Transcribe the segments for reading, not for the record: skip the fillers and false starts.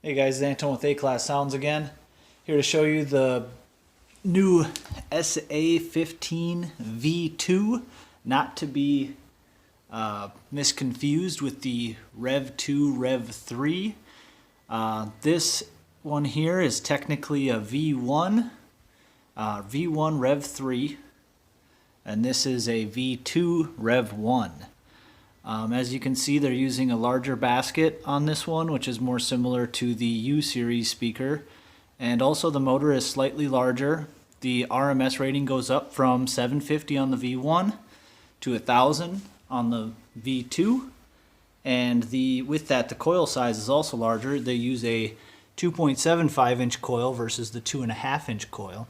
Hey guys, it's Anton with A-Class Sounds again. Here to show you the new SAv2 V2, not to be misconfused with the Rev2, Rev3. This one here is technically a V1, V1 Rev3, and this is a V2 Rev1. As you can see, they're using a larger basket on this one, which is more similar to the U-series speaker. And also the motor is slightly larger. The RMS rating goes up from 750 on the V1 to 1000 on the V2. And with that, the coil size is also larger. They use a 2.75 inch coil versus the 2.5 inch coil.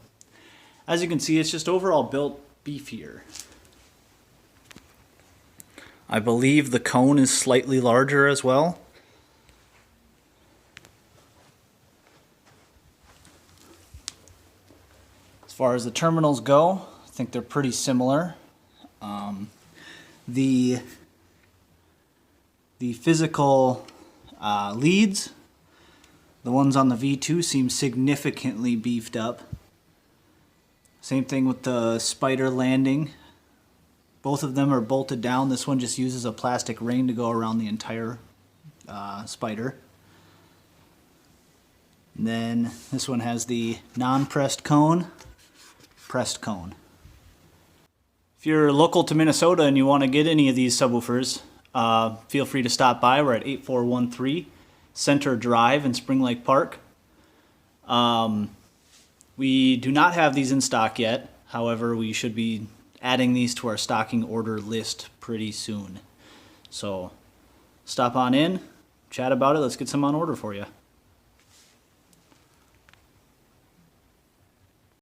As you can see, it's just overall built beefier. I believe the cone is slightly larger as well. As far as the terminals go, I think they're pretty similar. The physical leads, the ones on the V2 seem significantly beefed up. Same thing with the spider landing. Both of them are bolted down. This one just uses a plastic ring to go around the entire spider. And then this one has the non-pressed cone, pressed cone. If you're local to Minnesota and you want to get any of these subwoofers, feel free to stop by. We're at 8413 Center Drive in Spring Lake Park. We do not have these in stock yet. However, we should be adding these to our stocking order list pretty soon. So stop on in, chat about it, let's get some on order for you.